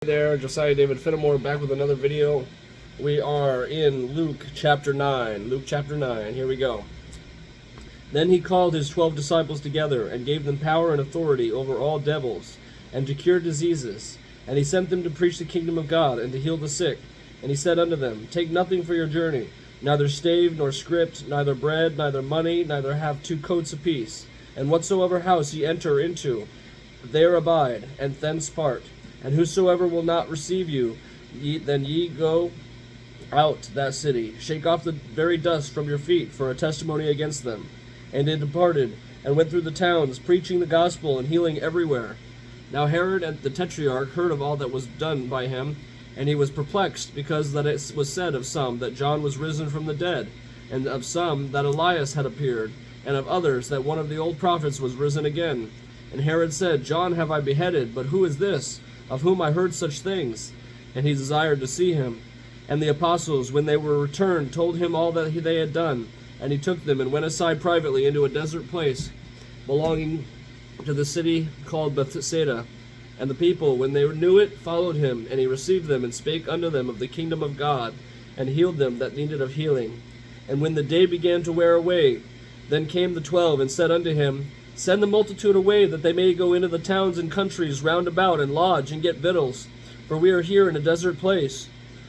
There, Josiah David Fenimore back with another video. We are in Luke chapter 9. Luke chapter 9, here we go. Then he called his 12 disciples together and gave them power and authority over all devils and to cure diseases. And he sent them to preach the kingdom of God and to heal the sick. And he said unto them, Take nothing for your journey, neither stave nor script, neither bread, neither money, neither have 2 coats apiece. And whatsoever house ye enter into, there abide, and thence part. And whosoever will not receive you, then ye go out that city. Shake off the very dust from your feet for a testimony against them. And they departed, and went through the towns, preaching the gospel and healing everywhere. Now Herod the Tetrarch heard of all that was done by him, and he was perplexed, because that it was said of some that John was risen from the dead, and of some that Elias had appeared, and of others that one of the old prophets was risen again. And Herod said, John have I beheaded, but who is this, of whom I heard such things? And he desired to see him. And the apostles, when they were returned, told him all that they had done. And he took them, and went aside privately into a desert place, belonging to the city called Bethsaida. And the people, when they knew it, followed him. And he received them, and spake unto them of the kingdom of God, and healed them that needed of healing. And when the day began to wear away, then came the 12, and said unto him, Send the multitude away, that they may go into the towns and countries round about, and lodge, and get victuals, for we are here in a desert place.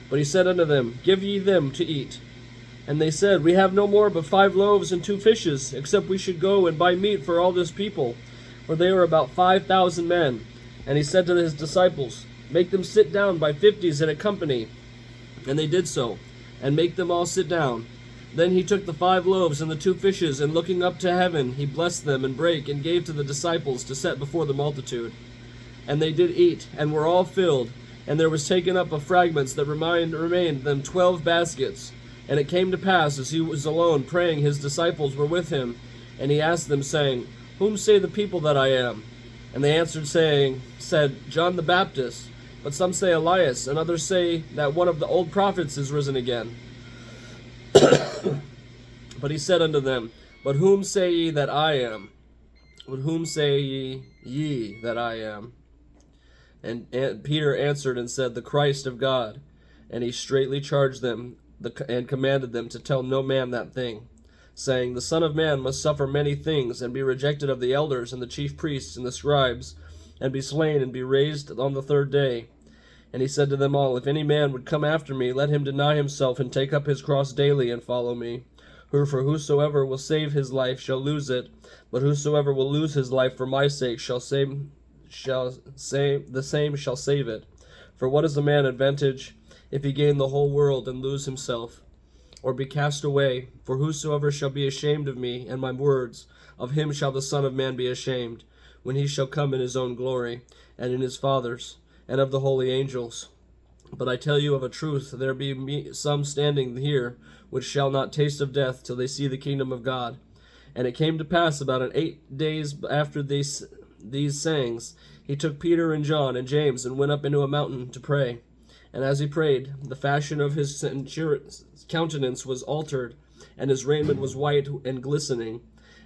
But he said unto them, Give ye them to eat. And they said, We have no more but 5 loaves and 2 fishes, except we should go and buy meat for all this people, for they are about 5,000 men. And he said to his disciples, Make them sit down by 50s in a company. And they did so, and make them all sit down. Then he took the 5 loaves and the 2 fishes, and looking up to heaven, he blessed them, and brake, and gave to the disciples to set before the multitude. And they did eat, and were all filled. And there was taken up of fragments that remained them 12 baskets. And it came to pass, as he was alone praying, his disciples were with him. And he asked them, saying, Whom say the people that I am? And they answered, said, John the Baptist. But some say Elias, and others say that one of the old prophets is risen again. But he said unto them, But whom say ye that I am? But whom say ye that I am? And Peter answered and said, The Christ of God. And he straitly charged them, and commanded them to tell no man that thing, saying, The Son of Man must suffer many things, and be rejected of the elders, and the chief priests, and the scribes, and be slain, and be raised on the 3rd day. And he said to them all, If any man would come after me, let him deny himself, and take up his cross daily, and follow me. For whosoever will save his life shall lose it, but whosoever will lose his life for my sake the same shall save it. For what is a man advantage if he gain the whole world and lose himself, or be cast away? For whosoever shall be ashamed of me and my words, of him shall the Son of Man be ashamed, when he shall come in his own glory, and in his Father's, and of the holy angels. But I tell you of a truth, there be some standing here, which shall not taste of death till they see the kingdom of God. And it came to pass about 8 days after these sayings, he took Peter and John and James, and went up into a mountain to pray. And as he prayed, the fashion of his countenance was altered, and his raiment was white and glistening.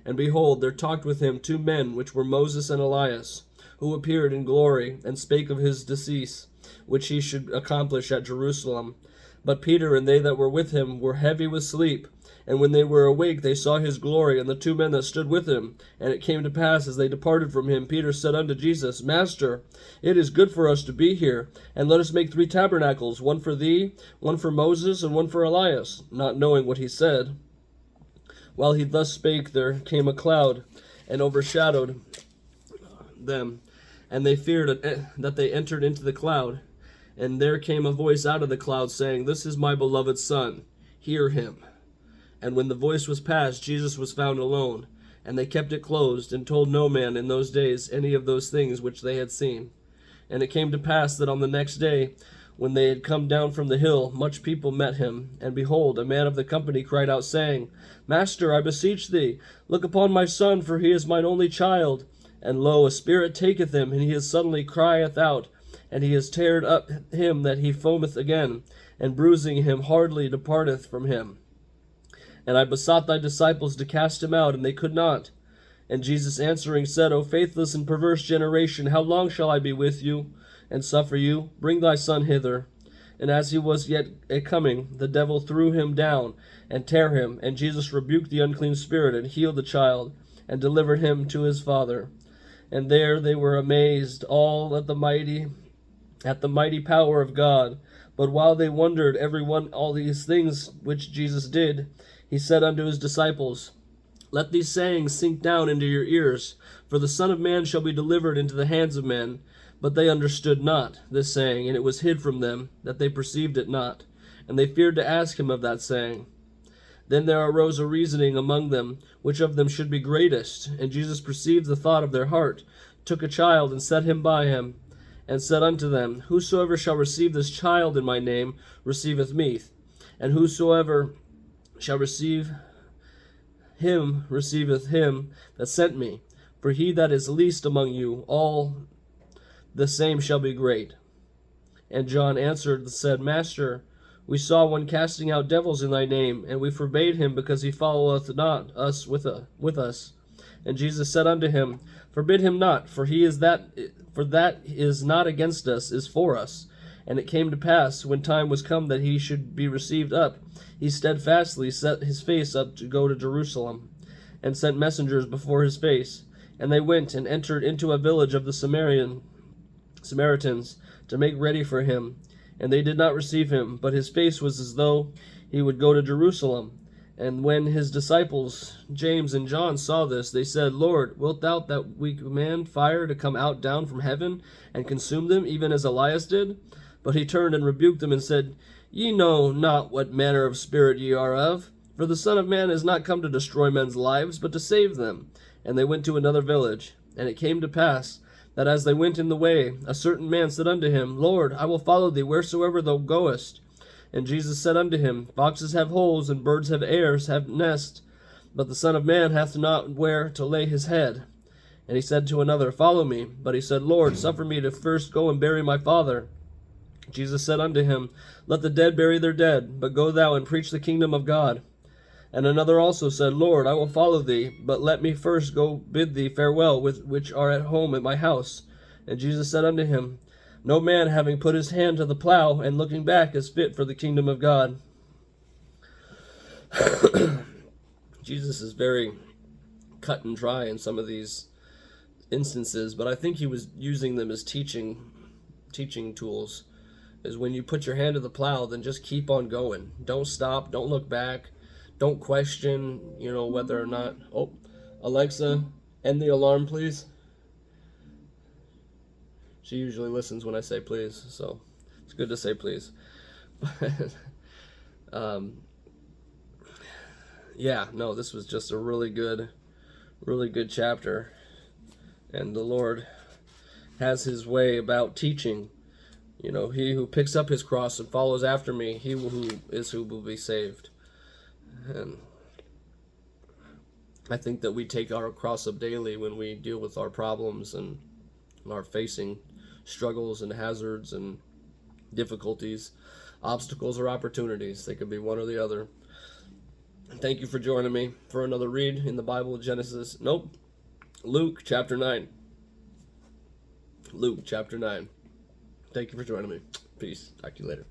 And behold, there talked with him 2 men, which were Moses and Elias, who appeared in glory, and spake of his decease, which he should accomplish at Jerusalem. But Peter and they that were with him were heavy with sleep. And when they were awake, they saw his glory, and the 2 men that stood with him. And it came to pass, as they departed from him, Peter said unto Jesus, Master, it is good for us to be here, and let us make 3 tabernacles, one for thee, one for Moses, and one for Elias, not knowing what he said. While he thus spake, there came a cloud, and overshadowed them, and they feared that they entered into the cloud. And there came a voice out of the cloud, saying, This is my beloved Son, hear him. And when the voice was past, Jesus was found alone, and they kept it closed, and told no man in those days any of those things which they had seen. And it came to pass that on the next day, when they had come down from the hill, much people met him. And behold, a man of the company cried out, saying, Master, I beseech thee, look upon my son, for he is mine only child. And lo, a spirit taketh him, and he is suddenly crieth out, and he is teared up him that he foameth again, and bruising him hardly departeth from him. And I besought thy disciples to cast him out, and they could not. And Jesus answering said, O faithless and perverse generation, how long shall I be with you? and suffer you? Bring thy son hither. And as he was yet a coming, the devil threw him down, and tare him. And Jesus rebuked the unclean spirit, and healed the child, and delivered him to his father. And there they were amazed, all at the mighty power of God. But while they wondered every one all these things which Jesus did, he said unto his disciples, Let these sayings sink down into your ears, for the Son of Man shall be delivered into the hands of men. But they understood not this saying, and it was hid from them, that they perceived it not. And they feared to ask him of that saying. Then there arose a reasoning among them, which of them should be greatest. And Jesus perceived the thought of their heart, took a child, and set him by him, and said unto them, Whosoever shall receive this child in my name receiveth me, and whosoever shall receive him receiveth him that sent me. For he that is least among you all the same shall be great. And John answered and said, Master, we saw one casting out devils in thy name, and we forbade him, because he followeth not us with us. And Jesus said unto him, Forbid him not, for that is not against us, is for us. And it came to pass, when time was come that he should be received up, he steadfastly set his face up to go to Jerusalem, and sent messengers before his face. And they went and entered into a village of the Samaritans, to make ready for him. And they did not receive him, but his face was as though he would go to Jerusalem. And when his disciples James and John saw this, they said, Lord, wilt thou that we command fire to come out down from heaven, and consume them, even as Elias did? But he turned and rebuked them, and said, Ye know not what manner of spirit ye are of, for the Son of Man is not come to destroy men's lives, but to save them. And they went to another village. And it came to pass, that as they went in the way, a certain man said unto him, Lord, I will follow thee wheresoever thou goest. And Jesus said unto him, Foxes have holes, and birds have nests, but the Son of Man hath not where to lay his head. And he said to another, Follow me. But he said, Lord, suffer me to first go and bury my father. Jesus said unto him, Let the dead bury their dead, but go thou and preach the kingdom of God. And another also said, Lord, I will follow thee, but let me first go bid thee farewell with which are at home at my house. And Jesus said unto him, No man having put his hand to the plow, and looking back, is fit for the kingdom of God. Jesus is very cut and dry in some of these instances, but I think he was using them as teaching tools. Is when you put your hand to the plow, then just keep on going. Don't stop, don't look back, don't question, whether or not, Alexa, end the alarm, please. She usually listens when I say please, so it's good to say please. This was just a really good chapter. And the Lord has his way about teaching. He who picks up his cross and follows after me, who will be saved. And I think that we take our cross up daily when we deal with our problems and are facing struggles and hazards and difficulties, obstacles or opportunities. They could be one or the other. Thank you for joining me for another read in the Bible, Luke chapter 9. Luke chapter 9. Thank you for joining me. Peace. Talk to you later.